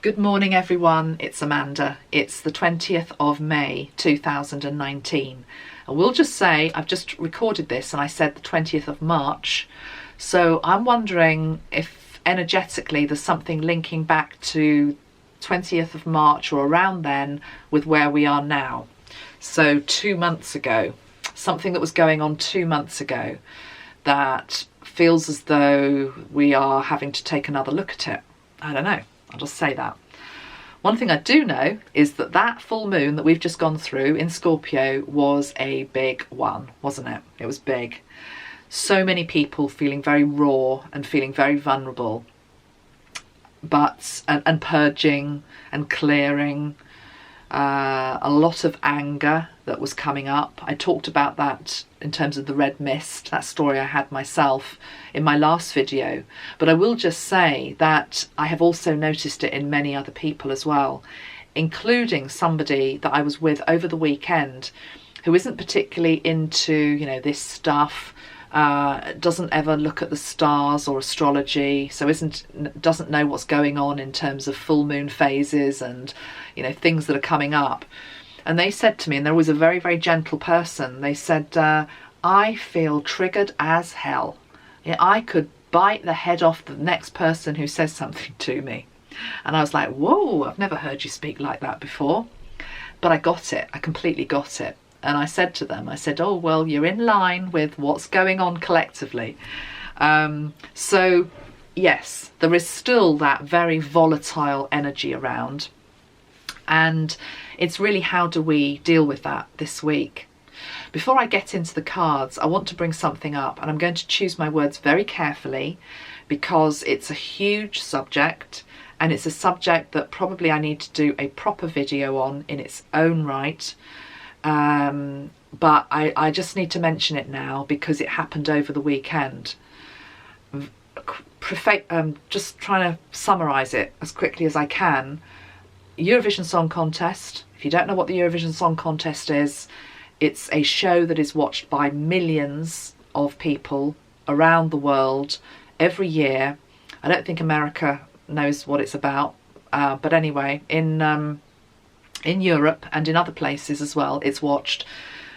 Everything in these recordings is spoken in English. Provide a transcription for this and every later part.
Good morning everyone, it's Amanda. It's the 20th of May 2019 and we'll just say I've just recorded this and I said the 20th of March, so I'm wondering if energetically there's something linking back to 20th of March or around then with where we are now. So 2 months ago, something that was going on 2 months ago that feels as though we are having to take another look at it. I don't know. I'll just say that. One thing I do know is that that full moon that we've just gone through in Scorpio was a big one, wasn't it? It was big. So many people feeling very raw and feeling very vulnerable, but and purging and clearing. A lot of anger that was coming up. I talked about that in terms of the red mist, that story I had myself in my last video, but I will just say that I have also noticed it in many other people as well, including somebody that I was with over the weekend who isn't particularly into, you know, this stuff, doesn't ever look at the stars or astrology, so doesn't know what's going on in terms of full moon phases and, you know, things that are coming up. And they said to me, and there was a very, very gentle person, they said, I feel triggered as hell. Yeah, I could bite the head off the next person who says something to me. And I was like, whoa, I've never heard you speak like that before. But I got it, I completely got it. And I said to them, I said, oh, well, you're in line with what's going on collectively. So, yes, there is still that very volatile energy around. And it's really, how do we deal with that this week? Before I get into the cards, I want to bring something up, and I'm going to choose my words very carefully because it's a huge subject, and it's a subject that probably I need to do a proper video on in its own right. But I just need to mention it now because it happened over the weekend. Just trying to summarise it as quickly as I can. Eurovision Song Contest. If you don't know what the Eurovision Song Contest is, it's a show that is watched by millions of people around the world every year. I don't think America knows what it's about, but anyway, in Europe and in other places as well, it's watched,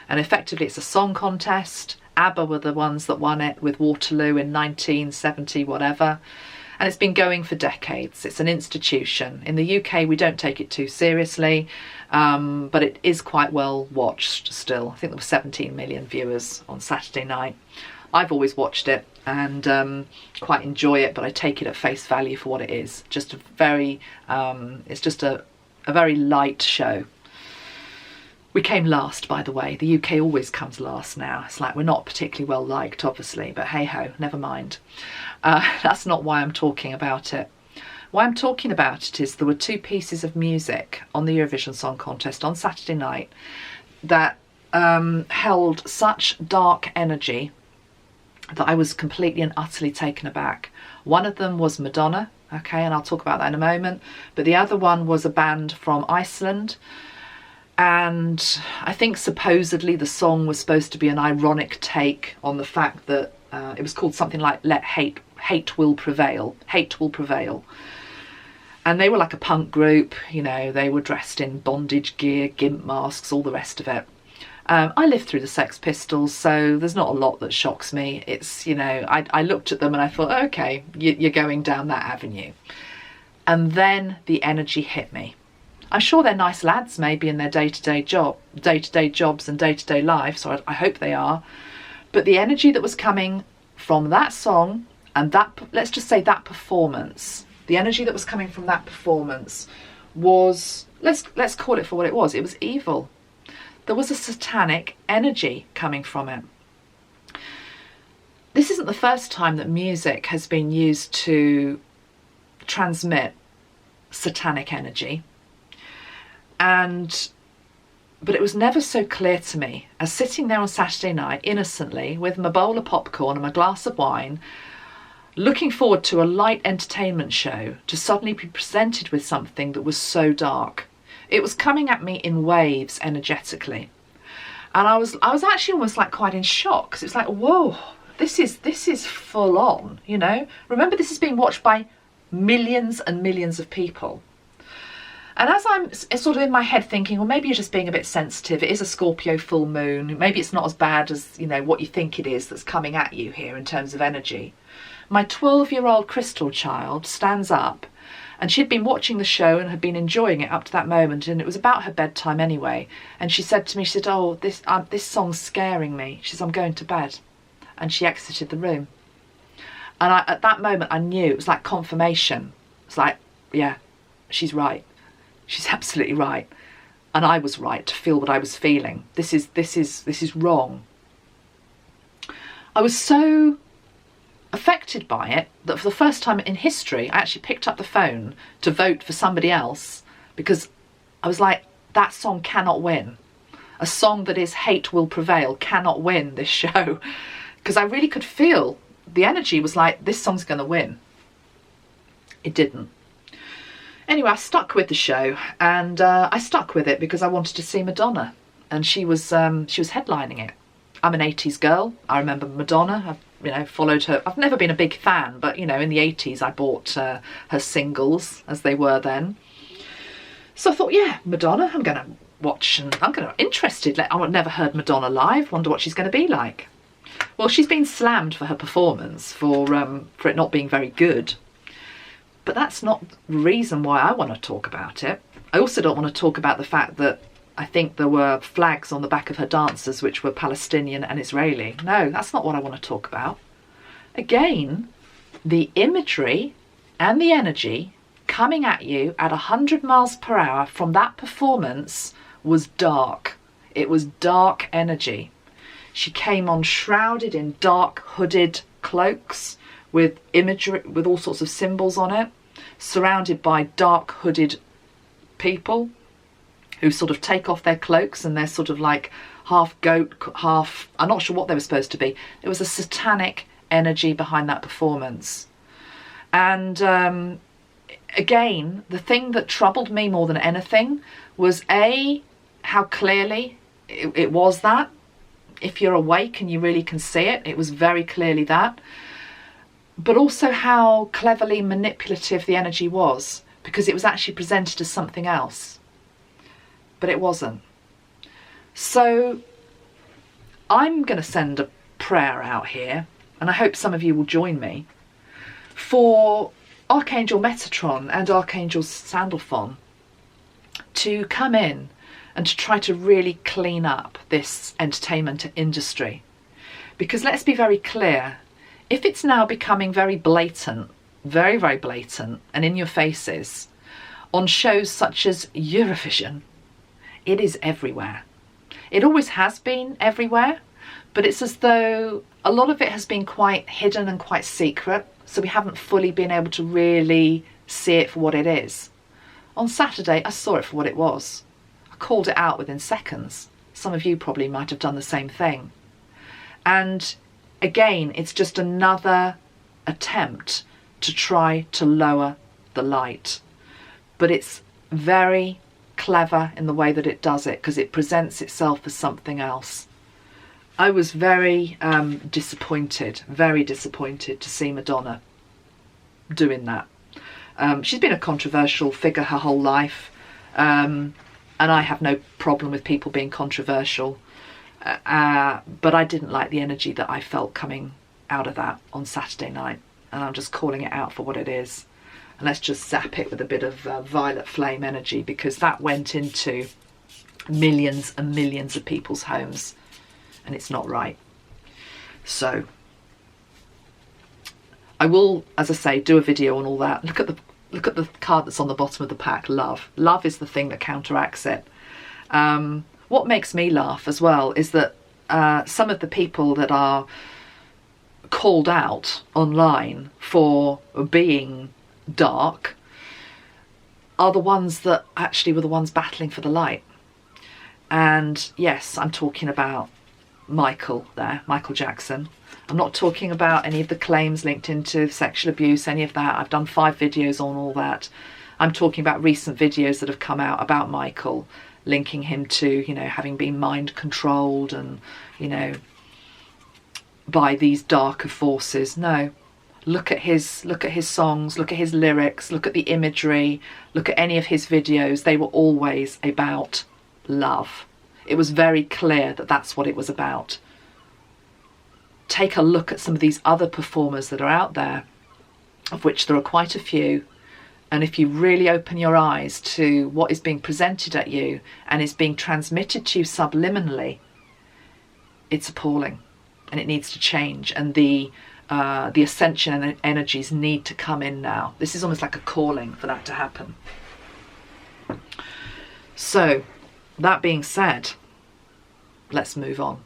and effectively it's a song contest. ABBA were the ones that won it with Waterloo in 1970 whatever, and it's been going for decades. It's an institution. In the UK we don't take it too seriously, but it is quite well watched still. I think there were 17 million viewers on Saturday night. I've always watched it and quite enjoy it, but I take it at face value for what it is. Just a very it's just a very light show. We came last, by the way. The UK always comes last now. It's like we're not particularly well liked, obviously, but hey ho, never mind. That's not why I'm talking about it. Why I'm talking about it is there were two pieces of music on the Eurovision Song Contest on Saturday night that held such dark energy that I was completely and utterly taken aback. One of them was Madonna, okay, and I'll talk about that in a moment, but the other one was a band from Iceland, and I think supposedly the song was supposed to be an ironic take on the fact that it was called something like Let Hate Will Prevail, Hate Will Prevail. And they were like a punk group, you know, they were dressed in bondage gear, gimp masks, all the rest of it. I lived through the Sex Pistols, so there's not a lot that shocks me. It's, you know, I looked at them and I thought, okay, you're going down that avenue. And then the energy hit me. I'm sure they're nice lads maybe in their day-to-day jobs and day-to-day life, so I hope they are. But the energy that was coming from that song and that, let's just say that performance, the energy that was coming from that performance was, let's call it for what it was. It was evil. There was a satanic energy coming from it. This isn't the first time that music has been used to transmit satanic energy. But it was never so clear to me as sitting there on Saturday night innocently with my bowl of popcorn and my glass of wine, looking forward to a light entertainment show, to suddenly be presented with something that was so dark. It was coming at me in waves energetically. And I was actually almost like quite in shock, because it's like, whoa, this is full on, you know. Remember, this is being watched by millions and millions of people. And as I'm sort of in my head thinking, well, maybe you're just being a bit sensitive. It is a Scorpio full moon. Maybe it's not as bad as, you know, what you think it is that's coming at you here in terms of energy. My 12-year-old crystal child stands up, and she'd been watching the show and had been enjoying it up to that moment, and it was about her bedtime anyway. And she said to me, she said, oh, this song's scaring me. She said, I'm going to bed. And she exited the room. And at that moment, I knew, it was like confirmation. It's like, yeah, she's right. She's absolutely right. And I was right to feel what I was feeling. This is wrong. I was so affected by it that for the first time in history, I actually picked up the phone to vote for somebody else, because I was like, that song cannot win. A song that is Hate Will Prevail cannot win this show. Because I really could feel the energy was like, this song's going to win. It didn't. Anyway, I stuck with the show, and I stuck with it because I wanted to see Madonna, and she was headlining it. I'm an 80s girl. I remember Madonna. I've, you know, followed her. I've never been a big fan, but, you know, in the 80s I bought her singles as they were then. So I thought, yeah, Madonna, I'm going to watch, and I'm interested. I've never heard Madonna live. Wonder what she's going to be like. Well, she's been slammed for her performance, for it not being very good. But that's not the reason why I want to talk about it. I also don't want to talk about the fact that I think there were flags on the back of her dancers which were Palestinian and Israeli. No, that's not what I want to talk about. Again, the imagery and the energy coming at you at 100 miles per hour from that performance was dark. It was dark energy. She came on shrouded in dark hooded cloaks with imagery, with all sorts of symbols on it, surrounded by dark hooded people who sort of take off their cloaks, and they're sort of like half goat, half, I'm not sure what they were supposed to be. There was a satanic energy behind that performance. And again, the thing that troubled me more than anything was how clearly it was that. If you're awake and you really can see it, it was very clearly that. But also how cleverly manipulative the energy was, because it was actually presented as something else. But it wasn't. So I'm going to send a prayer out here, and I hope some of you will join me, for Archangel Metatron and Archangel Sandalphon to come in and to try to really clean up this entertainment industry. Because let's be very clear, if it's now becoming very blatant, very, very blatant and in your faces on shows such as Eurovision, it is everywhere. It always has been everywhere, but it's as though a lot of it has been quite hidden and quite secret, so we haven't fully been able to really see it for what it is. On Saturday, I saw it for what it was. I called it out within seconds. Some of you probably might have done the same thing. And again, it's just another attempt to try to lower the light. But it's very clever in the way that it does it, because it presents itself as something else. I was very disappointed to see Madonna doing that. She's been a controversial figure her whole life, and I have no problem with people being controversial, but I didn't like the energy that I felt coming out of that on Saturday night, and I'm just calling it out for what it is. And let's just zap it with a bit of violet flame energy, because that went into millions and millions of people's homes, and it's not right. So I will, as I say, do a video on all that. Look at the card that's on the bottom of the pack, love. Love is the thing that counteracts it. What makes me laugh as well is that some of the people that are called out online for being dark are the ones that actually were the ones battling for the light. And yes, I'm talking about Michael Jackson. I'm not talking about any of the claims linked into sexual abuse, any of that. I've done 5 videos on all that. I'm talking about recent videos that have come out about Michael, linking him to, you know, having been mind controlled and, you know, by these darker forces. No, look at his songs, look at his lyrics, look at the imagery, look at any of his videos. They were always about love. It was very clear that that's what it was about. Take a look at some of these other performers that are out there, of which there are quite a few. And if you really open your eyes to what is being presented at you and is being transmitted to you subliminally, it's appalling, and it needs to change. And the ascension and energies need to come in now. This is almost like a calling for that to happen. So, that being said, let's move on.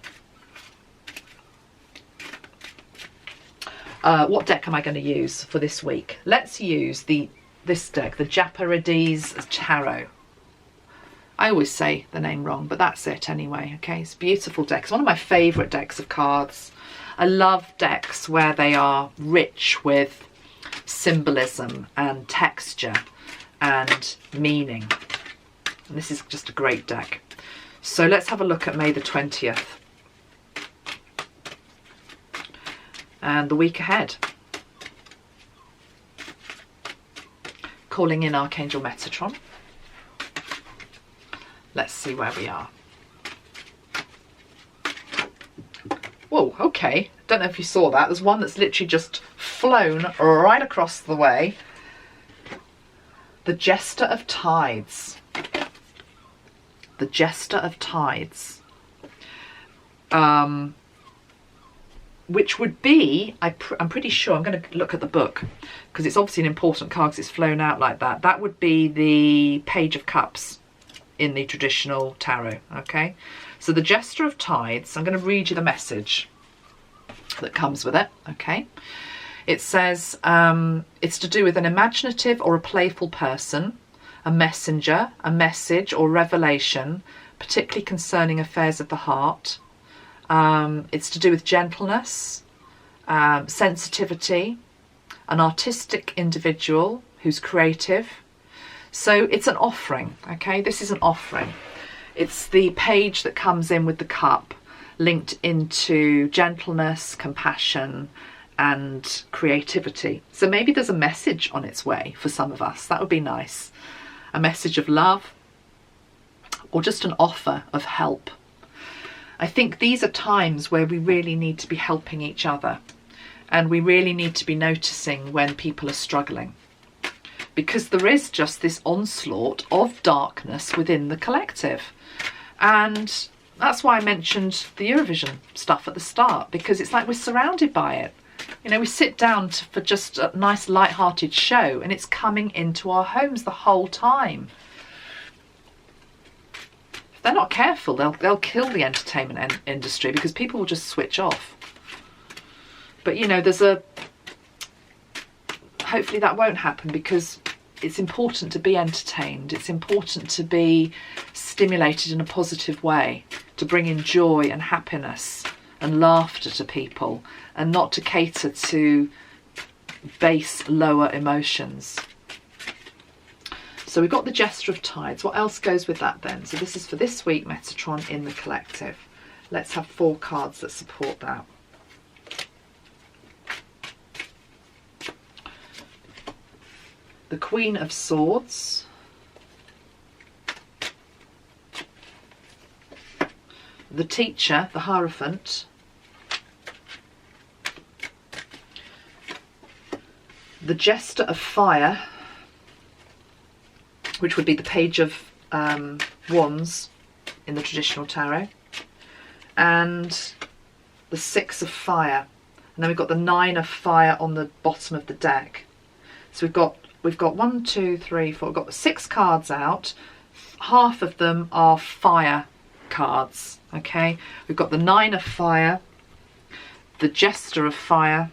What deck am I going to use for this week? Let's use this deck, the Japardize Tarot. I always say the name wrong, but that's it anyway. Okay, it's a beautiful deck. It's one of my favourite decks of cards. I love decks where they are rich with symbolism and texture and meaning. And this is just a great deck. So let's have a look at May the 20th. And the week ahead. Calling in Archangel Metatron. Let's see where we are. Whoa, okay. Don't know if you saw that. There's one that's literally just flown right across the way. The Jester of Tides. The Jester of Tides. Which would be, I'm pretty sure, I'm going to look at the book, because it's obviously an important card because it's flown out like that. That would be the Page of Cups in the traditional tarot, okay? So the Jester of Tides, I'm going to read you the message that comes with it, okay? It says, it's to do with an imaginative or a playful person, a messenger, a message or revelation, particularly concerning affairs of the heart. It's to do with gentleness, sensitivity, an artistic individual who's creative. So it's an offering, okay? This is an offering. It's the page that comes in with the cup linked into gentleness, compassion, and creativity. So maybe there's a message on its way for some of us. That would be nice. A message of love, or just an offer of help. I think these are times where we really need to be helping each other, and we really need to be noticing when people are struggling, because there is just this onslaught of darkness within the collective. And that's why I mentioned the Eurovision stuff at the start, because it's like we're surrounded by it. You know, we sit down for just a nice light-hearted show and it's coming into our homes the whole time. They're not careful, they'll kill the entertainment industry, because people will just switch off. But you know, hopefully that won't happen, because it's important to be entertained. It's important to be stimulated in a positive way, to bring in joy and happiness and laughter to people, and not to cater to base, lower emotions. So we've got the Jester of Tides. What else goes with that then? So this is for this week, Metatron in the collective. Let's have 4 cards that support that. The Queen of Swords. The Teacher, the Hierophant. The Jester of Fire, which would be the Page of Wands in the traditional tarot, and the 6 of Fire, and then we've got the 9 of Fire on the bottom of the deck. So we've got 1, 2, 3, 4. We've got 6 cards out. Half of them are fire cards. Okay, we've got the 9 of Fire, the Jester of Fire,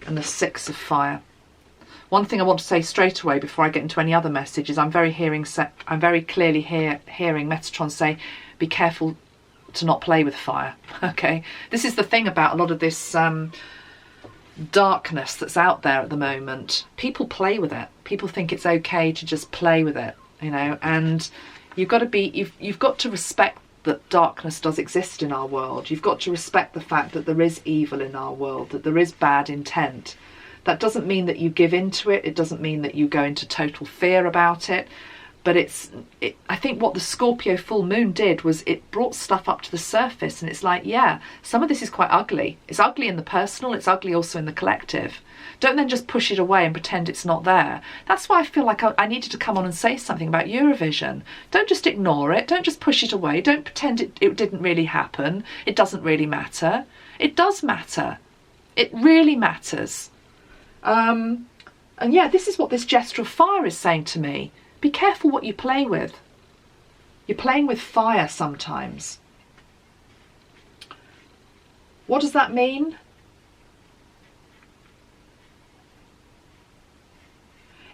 and the 6 of Fire. One thing I want to say straight away before I get into any other message is I'm very clearly hearing Metatron say, be careful to not play with fire. Okay, this is the thing about a lot of this darkness that's out there at the moment. People play with it. People think it's okay to just play with it, you know, and you've got to respect that darkness does exist in our world. You've got to respect the fact that there is evil in our world, that there is bad intent. That doesn't mean that you give into it. It doesn't mean that you go into total fear about it. But I think what the Scorpio full moon did was it brought stuff up to the surface, and it's like, yeah, some of this is quite ugly. It's ugly in the personal, it's ugly also in the collective. Don't then just push it away and pretend it's not there. That's why I feel like I needed to come on and say something about Eurovision. Don't just ignore it. Don't just push it away. Don't pretend it didn't really happen. It doesn't really matter. It does matter. It really matters. And yeah, this is what this gesture of fire is saying to me. Be careful what you play with. You're playing with fire sometimes. What does that mean?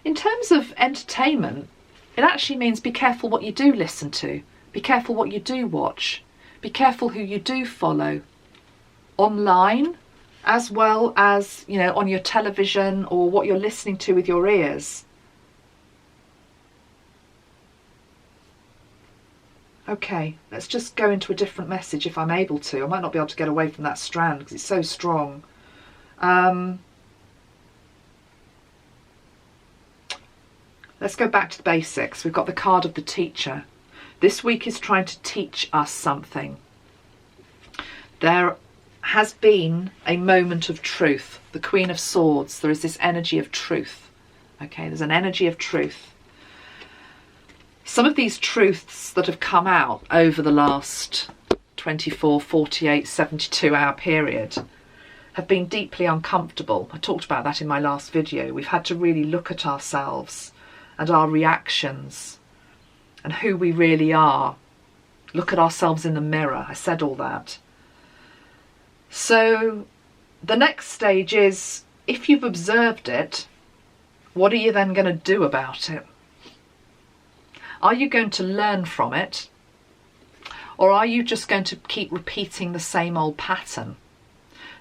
In terms of entertainment, it actually means be careful what you do listen to. Be careful what you do watch. Be careful who you do follow. Online, as well as, you know, on your television or what you're listening to with your ears. Okay, let's just go into a different message if I'm able to. I might not be able to get away from that strand because it's so strong. Let's go back to the basics. We've got the card of the teacher. This week is trying to teach us something. There has been a moment of truth. The Queen of Swords. There is this energy of truth. Okay, there's an energy of truth. Some of these truths that have come out over the last 24, 48, 72 hour period have been deeply uncomfortable. I talked about that in my last video. We've had to really look at ourselves and our reactions and who we really are. Look at ourselves in the mirror. I said all that. So the next stage is, if you've observed it, what are you then going to do about it? Are you going to learn from it? Or are you just going to keep repeating the same old pattern?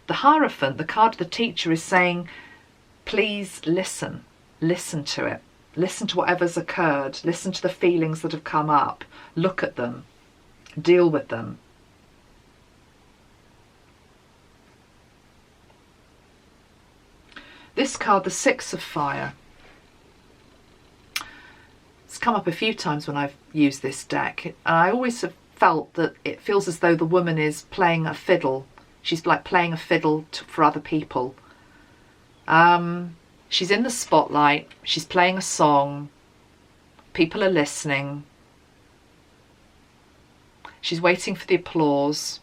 The Hierophant, the card of the teacher, is saying, please listen. Listen to it. Listen to whatever's occurred. Listen to the feelings that have come up. Look at them. Deal with them. This card, the Six of Fire. It's come up a few times when I've used this deck. And I always have felt that it feels as though the woman is playing a fiddle. She's like playing a fiddle for other people. She's in the spotlight. She's playing a song. People are listening. She's waiting for the applause.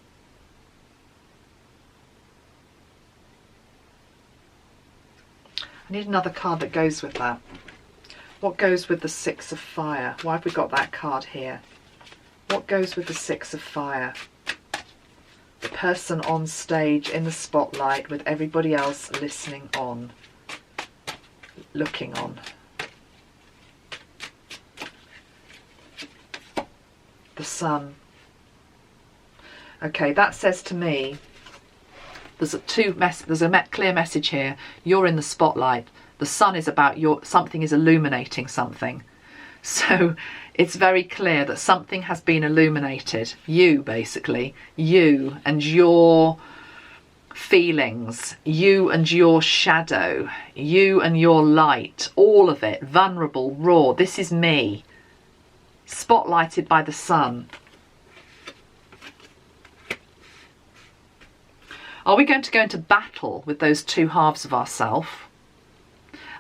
I need another card that goes with that. What goes with the Six of Fire? Why have we got that card here? What goes with the Six of Fire? The person on stage in the spotlight with everybody else listening on, looking on. The Sun. Okay, that says to me, there's a clear message here. You're in the spotlight. The sun is about something is illuminating something. So it's very clear that something has been illuminated. You, basically. You and your feelings. You and your shadow. You and your light. All of it. Vulnerable, raw. This is me. Spotlighted by the sun. Are we going to go into battle with those two halves of ourselves?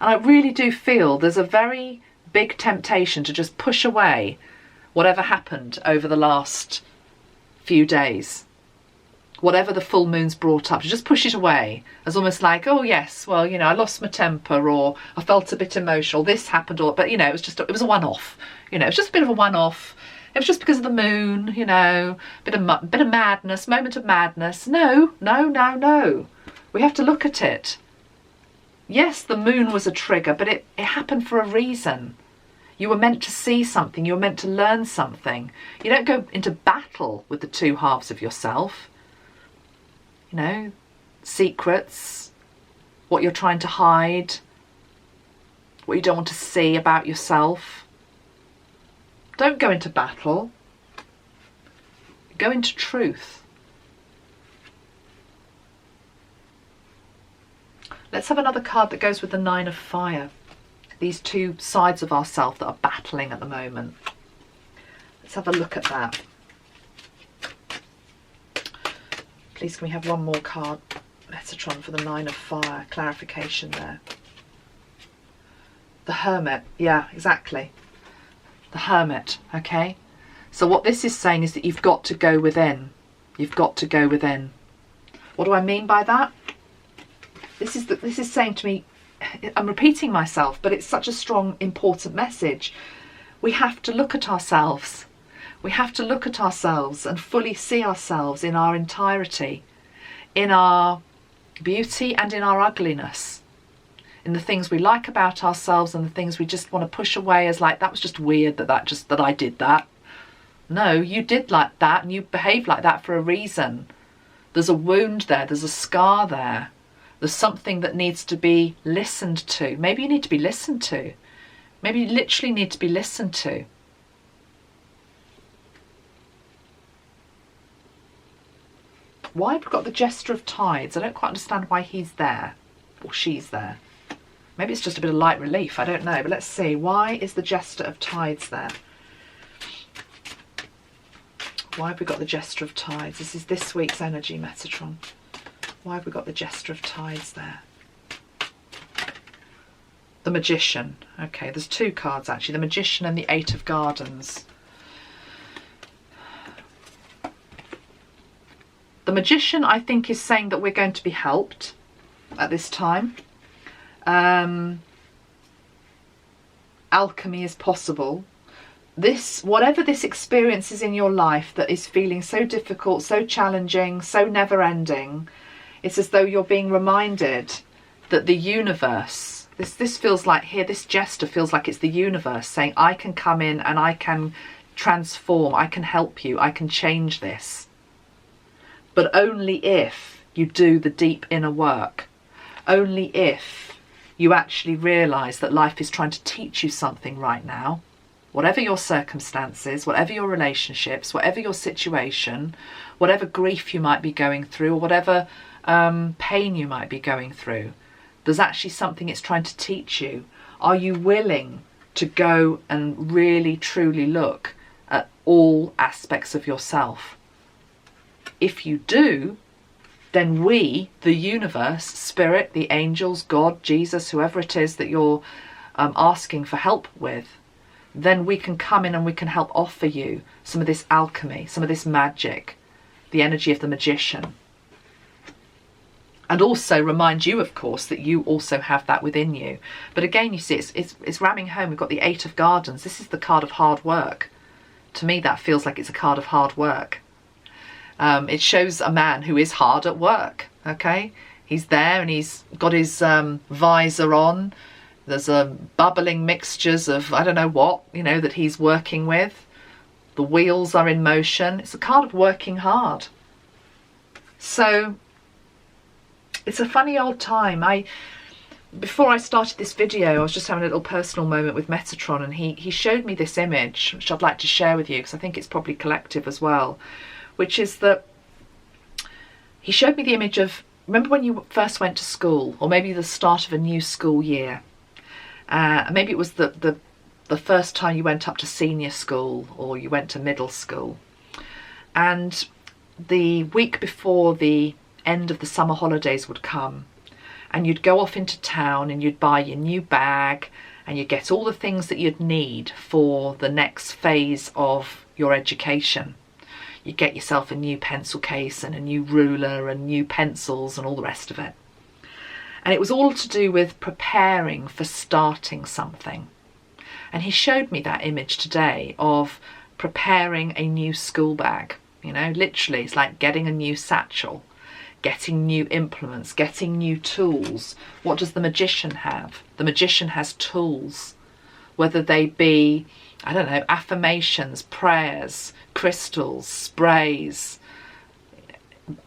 And I really do feel there's a very big temptation to just push away whatever happened over the last few days. Whatever the full moon's brought up, to just push it away as almost like, oh yes, well, you know, I lost my temper, or I felt a bit emotional, this happened, or, but you know, it was a one-off. You know, it was just a bit of a one-off. It was just because of the moon, you know, bit of madness, moment of madness. No. We have to look at it. Yes, the moon was a trigger, but it happened for a reason. You were meant to see something. You were meant to learn something. You don't go into battle with the two halves of yourself. You know, secrets, what you're trying to hide, what you don't want to see about yourself. Don't go into battle. Go into truth. Let's have another card that goes with the Nine of Fire. These two sides of ourselves that are battling at the moment. Let's have a look at that. Please can we have one more card, Metatron, for the Nine of Fire? Clarification there. The Hermit. Yeah, exactly. The Hermit, okay? So what this is saying is that you've got to go within. You've got to go within. What do I mean by that? This is saying to me, I'm repeating myself, but it's such a strong, important message. We have to look at ourselves. We have to look at ourselves and fully see ourselves in our entirety, in our beauty and in our ugliness, in the things we like about ourselves and the things we just want to push away as like, that was just weird that I did that. No, you did like that and you behaved like that for a reason. There's a wound there, there's a scar there. There's something that needs to be listened to. Maybe you need to be listened to. Maybe you literally need to be listened to. Why have we got the Jester of Tides? I don't quite understand why he's there or she's there. Maybe it's just a bit of light relief, I don't know. But let's see. Why is the Jester of Tides there? Why have we got the Jester of Tides? This is this week's energy, Metatron. Why have we got the Jester of Tides there? The Magician. Okay, there's two cards actually. The Magician and the Eight of Gardens. The Magician, I think, is saying that we're going to be helped at this time. Alchemy is possible. Whatever this experience is in your life that is feeling so difficult, so challenging, so never-ending, it's as though you're being reminded that the universe, this feels like here, this Jester feels like it's the universe saying, I can come in and I can transform, I can help you, I can change this. But only if you do the deep inner work. Only if you actually realise that life is trying to teach you something right now. Whatever your circumstances, whatever your relationships, whatever your situation, whatever grief you might be going through, or whatever pain you might be going through, there's actually something it's trying to teach you. Are you willing to go and really truly look at all aspects of yourself? If you do, then we, the universe, spirit, the angels, God, Jesus, whoever it is that you're asking for help with, then we can come in and we can help offer you some of this alchemy, some of this magic, the energy of the Magician. And also remind you, of course, that you also have that within you. But again, you see, it's ramming home. We've got the Eight of Gardens. This is the card of hard work. To me, that feels like it's a card of hard work. It shows a man who is hard at work, okay? He's there and he's got his visor on. There's bubbling mixtures of, I don't know what, you know, that he's working with. The wheels are in motion. It's a card of working hard. So it's a funny old time. Before I started this video, I was just having a little personal moment with Metatron, and he showed me this image, which I'd like to share with you because I think it's probably collective as well, which is that he showed me the image of, remember when you first went to school, or maybe the start of a new school year? Maybe it was the first time you went up to senior school or you went to middle school. And the week before the end of the summer holidays would come, and you'd go off into town and you'd buy your new bag and you'd get all the things that you'd need for the next phase of your education. You'd get yourself a new pencil case and a new ruler and new pencils and all the rest of it. And it was all to do with preparing for starting something. And he showed me that image today of preparing a new school bag. You know, literally, it's like getting a new satchel, getting new implements, getting new tools. What does the Magician have? The Magician has tools, whether they be, I don't know, affirmations, prayers, crystals, sprays,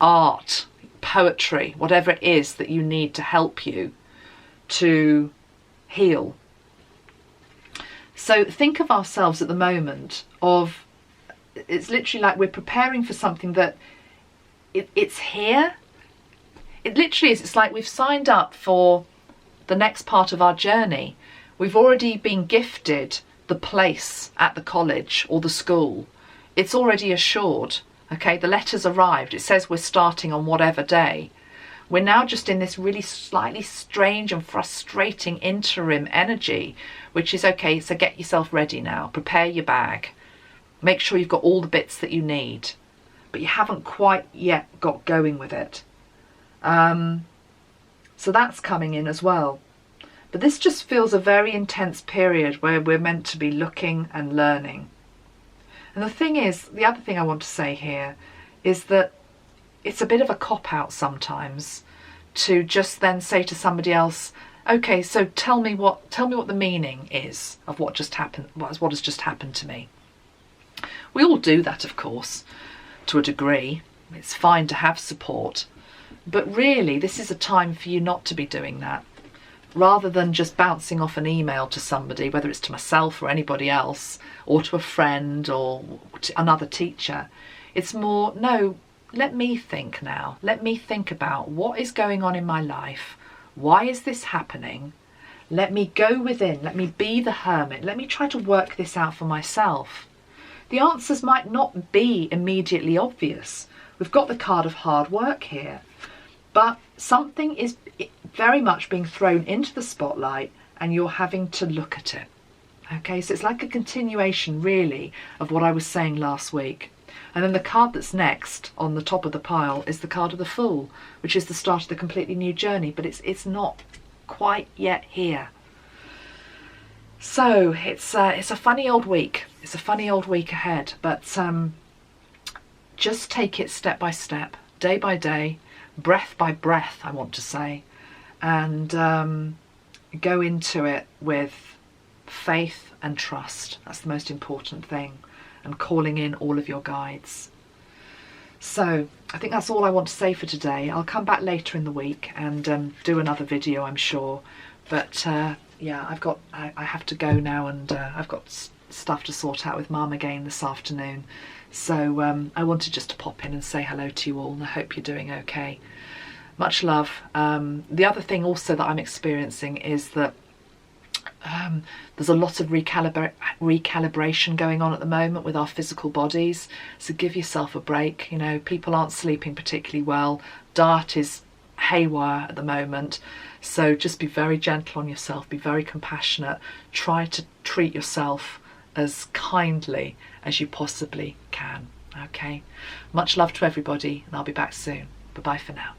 art, poetry, whatever it is that you need to help you to heal. So think of ourselves at the moment of it's literally like we're preparing for something that it's here. It literally is. It's like we've signed up for the next part of our journey. We've already been gifted the place at the college or the school. It's already assured. Okay, the letter's arrived. It says we're starting on whatever day. We're now just in this really slightly strange and frustrating interim energy, which is okay, so get yourself ready now. Prepare your bag. Make sure you've got all the bits that you need, but you haven't quite yet got going with it. So that's coming in as well. But this just feels a very intense period where we're meant to be looking and learning. And the thing is, the other thing I want to say here is that it's a bit of a cop-out sometimes to just then say to somebody else, okay, so tell me what the meaning is of what just happened, what has just happened to me. We all do that, of course, to a degree. It's fine to have support, but really this is a time for you not to be doing that. Rather than just bouncing off an email to somebody, whether it's to myself or anybody else, or to a friend or to another teacher, it's more, no, let me think now. Let me think about what is going on in my life. Why is this happening? Let me go within. Let me be the hermit. Let me try to work this out for myself. The answers might not be immediately obvious. We've got the card of hard work here, but something is very much being thrown into the spotlight and you're having to look at it. Okay, so it's like a continuation really of what I was saying last week. And then the card that's next on the top of the pile is the card of the Fool, which is the start of the completely new journey, but it's not quite yet here. So it's a funny old week. It's a funny old week ahead, but just take it step by step, day by day, breath by breath, I want to say, and go into it with faith and trust. That's the most important thing, and calling in all of your guides. So I think that's all I want to say for today. I'll come back later in the week and do another video, I'm sure, but yeah, I have to go now, and I've got stuff to sort out with Mum again this afternoon. So I wanted just to pop in and say hello to you all, and I hope you're doing okay. Much love. The other thing also that I'm experiencing is that there's a lot of recalibration going on at the moment with our physical bodies. So give yourself a break. You know, people aren't sleeping particularly well. Diet is haywire at the moment. So just be very gentle on yourself. Be very compassionate. Try to treat yourself as kindly as you possibly can. Okay. Much love to everybody, and I'll be back soon. Bye-bye for now.